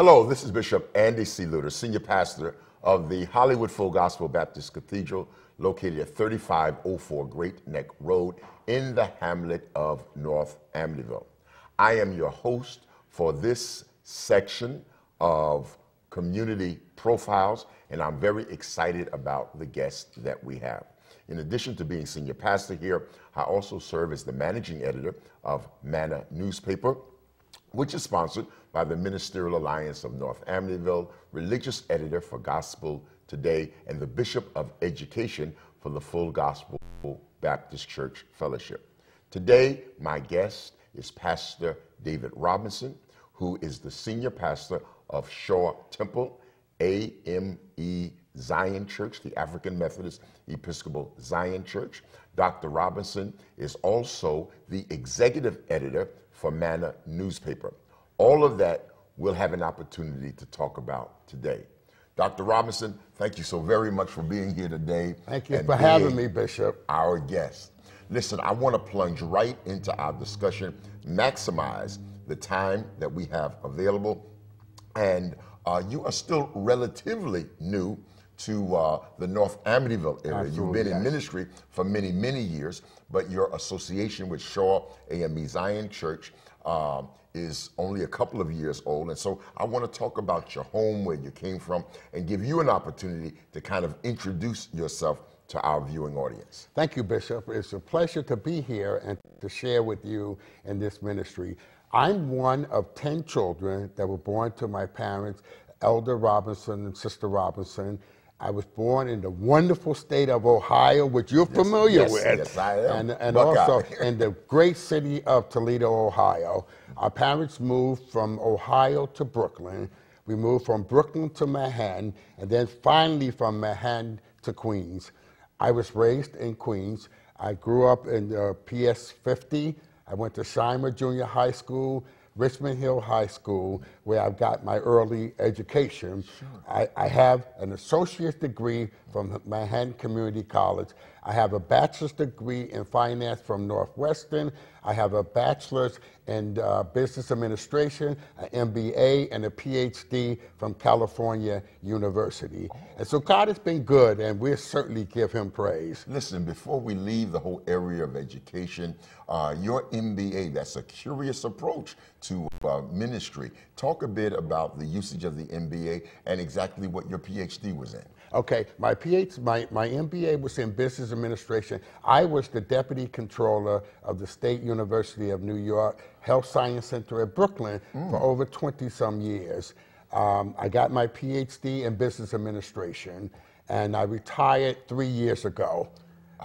Hello, this is Bishop Andy C. Lewter, Senior Pastor of the Hollywood Full Gospel Baptist Cathedral, located at 3504 Great Neck Road in the hamlet of North Amityville. I am your host for this section of Community Profiles, and I'm very excited about the guests that we have. In addition to being Senior Pastor here, I also serve as the Managing Editor of Manna newspaper, which is sponsored by the Ministerial Alliance of North Amityville, Religious Editor for Gospel Today, and the Bishop of Education for the Full Gospel Baptist Church Fellowship. Today, my guest is Pastor David Robinson, who is the Senior Pastor of Shaw Temple, AME Zion Church, the African Methodist Episcopal Zion Church. Dr. Robinson is also the Executive Editor for Manna newspaper. All of that we'll have an opportunity to talk about today. Dr. Robinson, thank you so very much for being here today. Thank you for having me, Bishop. Our guest. Listen, I want to plunge right into our discussion, maximize the time that we have available. And you are still relatively new to the North Amityville area. Absolutely, you've been in yes. ministry for many, many years, but your association with Shaw AME Zion Church is only a couple of years old. And so I want to talk about your home, where you came from, and give you an opportunity to kind of introduce yourself to our viewing audience. Thank you, Bishop. It's a pleasure to be here and to share with you in this ministry. I'm one of 10 children that were born to my parents, Elder Robinson and Sister Robinson. I was born in the wonderful state of Ohio, which you're familiar with. Yes, I am. And also in the great city of Toledo, Ohio. Our parents moved from Ohio to Brooklyn. We moved from Brooklyn to Manhattan, and then finally from Manhattan to Queens. I was raised in Queens. I grew up in PS 50. I went to Shimer Junior High School, Richmond Hill High School, where I got my early education. Sure. I have an associate's degree from Manhattan Community College. I have a bachelor's degree in finance from Northwestern. I have a bachelor's in business administration, an MBA, and a PhD from California University. And so God has been good, and we'll certainly give him praise. Listen, before we leave the whole area of education, your MBA, that's a curious approach to ministry. Talk a bit about the usage of the MBA and exactly what your PhD was in. Okay, my MBA was in business administration. I was the deputy controller of the State University of New York Health Science Center at Brooklyn for over 20-some years. I got my PhD in business administration, and I retired 3 years ago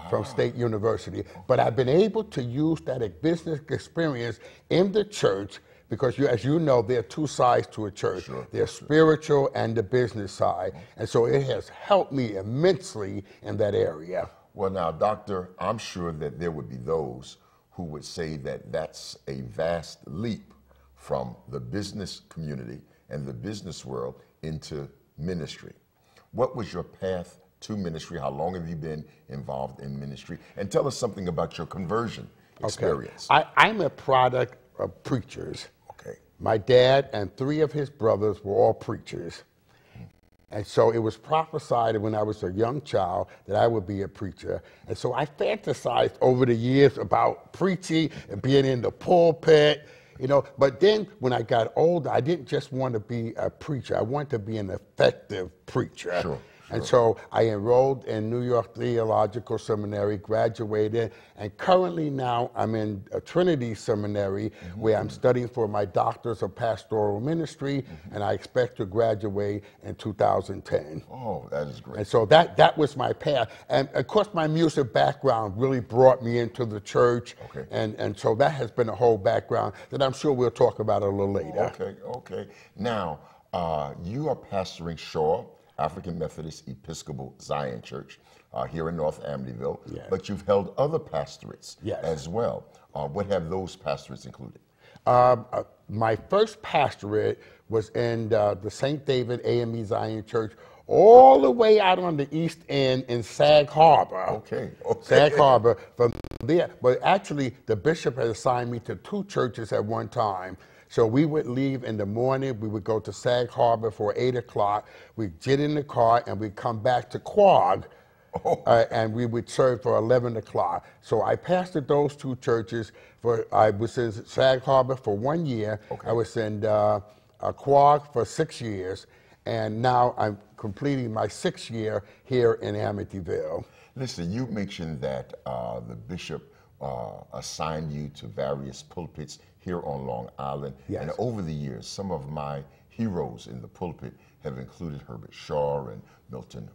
from State University. But I've been able to use that business experience in the church, because as you know, there are two sides to a church. Sure. There's spiritual and the business side. And so it has helped me immensely in that area. Well, now, Doctor, I'm sure that there would be those who would say that that's a vast leap from the business community and the business world into ministry. What was your path to ministry? How long have you been involved in ministry? And tell us something about your conversion experience. Okay. I'm a product of preachers. Okay. My dad and 3 of his brothers were all preachers. And so it was prophesied when I was a young child that I would be a preacher. And so I fantasized over the years about preaching and being in the pulpit, you know. But then when I got older, I didn't just want to be a preacher. I wanted to be an effective preacher. Sure. And so I enrolled in New York Theological Seminary, graduated, and currently now I'm in a Trinity Seminary where I'm studying for my doctorate of pastoral ministry, and I expect to graduate in 2010. Oh, that is great. And so that was my path. And of course, my music background really brought me into the church, and so that has been a whole background that I'm sure we'll talk about a little later. Okay. Now, you are pastoring Shaw African Methodist Episcopal Zion Church here in North Amityville, but you've held other pastorates as well. What have those pastorates included? My first pastorate was in the St. David AME Zion Church, all the way out on the East End in Sag Harbor. Okay. Sag Harbor. From there, but actually the bishop had assigned me to 2 churches at one time. So we would leave in the morning. We would go to Sag Harbor for 8 o'clock. We'd get in the car and we'd come back to Quag. And we would serve for 11 o'clock. So I pastored those two churches. I was in Sag Harbor for 1 year. I was in Quag for 6 years. And now I'm completing my 6th year here in Amityville. Listen, you mentioned that the bishop assigned you to various pulpits here on Long Island. Yes. And over the years, some of my heroes in the pulpit have included Herbert Shaw and Milton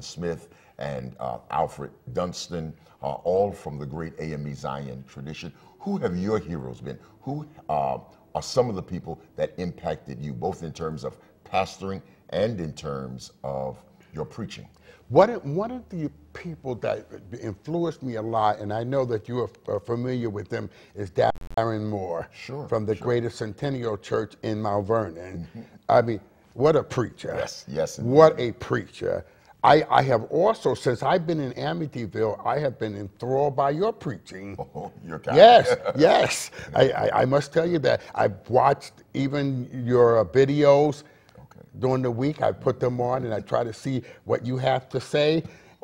Smith and Alfred Dunstan, all from the great AME Zion tradition. Who have your heroes been? Who are some of the people that impacted you, both in terms of pastoring and in terms of your preaching? One of the people that influenced me a lot, and I know that you are familiar with them, is Darren Moore from the Greater Centennial Church in Mount Vernon. I mean, what a preacher. Yes. What a preacher. I have also, since I've been in Amityville, I have been enthralled by your preaching. Oh, your God. Yes. I must tell you that I've watched even your videos. During the week, I put them on and I try to see what you have to say.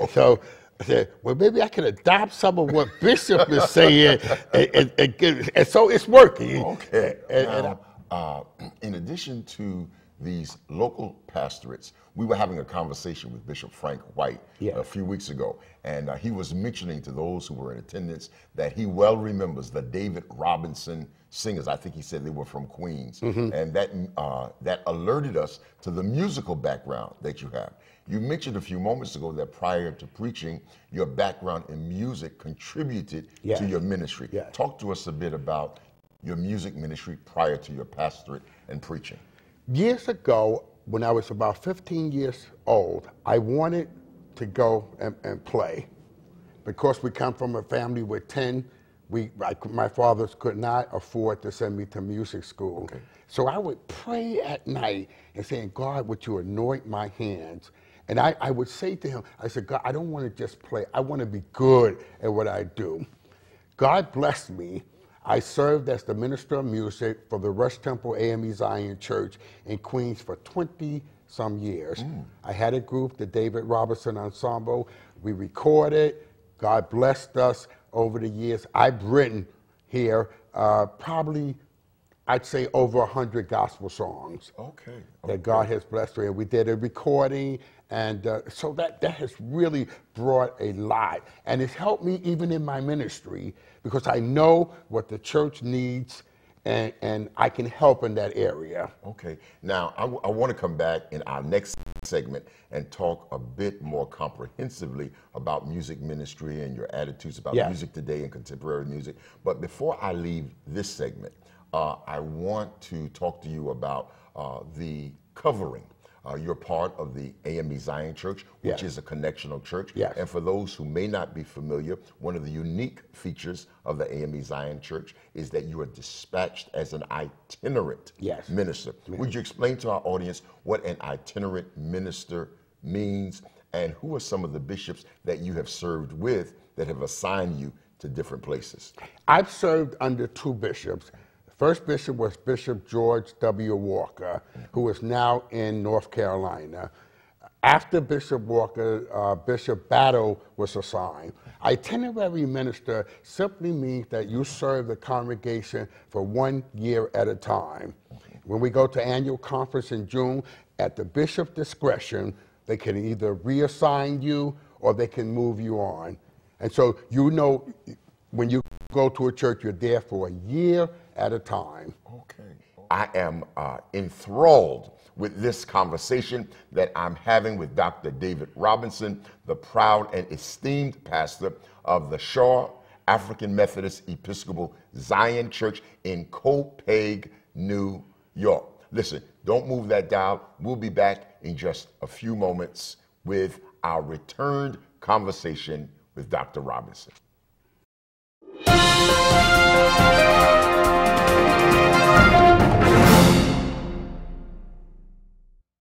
So I said, well, maybe I can adopt some of what Bishop is saying, and so it's working. Okay. Now, in addition to these local pastorates, we were having a conversation with Bishop Frank White a few weeks ago, and he was mentioning to those who were in attendance that he well remembers the David Robinson singers. I think he said they were from Queens, and that alerted us to the musical background that you have. You mentioned a few moments ago that prior to preaching, your background in music contributed to your ministry. Talk to us a bit about your music ministry prior to your pastorate and preaching. Years ago, when I was about 15 years old, I wanted to go and play. Because we come from a family with 10, my father could not afford to send me to music school. So I would pray at night and saying, God, would you anoint my hands? And I would say to him, I said, God, I don't want to just play. I want to be good at what I do. God blessed me. I served as the minister of music for the Rush Temple AME Zion Church in Queens for 20-some years. I had a group, the David Robinson Ensemble. We recorded. God blessed us over the years. I've written here probably, I'd say, over 100 gospel songs that God has blessed me. And we did a recording, and so that has really brought a lot. And it's helped me even in my ministry, because I know what the church needs, and I can help in that area. Okay. Now, I want to come back in our next segment and talk a bit more comprehensively about music ministry and your attitudes about music today and contemporary music. But before I leave this segment, I want to talk to you about the covering. You're part of the AME Zion Church, which is a connectional church. And for those who may not be familiar, one of the unique features of the AME Zion Church is that you are dispatched as an itinerant minister. Would you explain to our audience what an itinerant minister means, and who are some of the bishops that you have served with that have assigned you to different places? I've served under 2 bishops. First bishop was Bishop George W. Walker, who is now in North Carolina. After Bishop Walker, Bishop Battle was assigned. Itinerary minister simply means that you serve the congregation for 1 year at a time. When we go to annual conference in June, at the bishop's discretion, they can either reassign you or they can move you on. And so you know, when you go to a church, you're there for a year at a time. Okay. I am enthralled with this conversation that I'm having with Dr. David Robinson, the proud and esteemed pastor of the Shaw African Methodist Episcopal Zion Church in Copiague, New York. Listen, don't move that dial. We'll be back in just a few moments with our returned conversation with Dr. Robinson.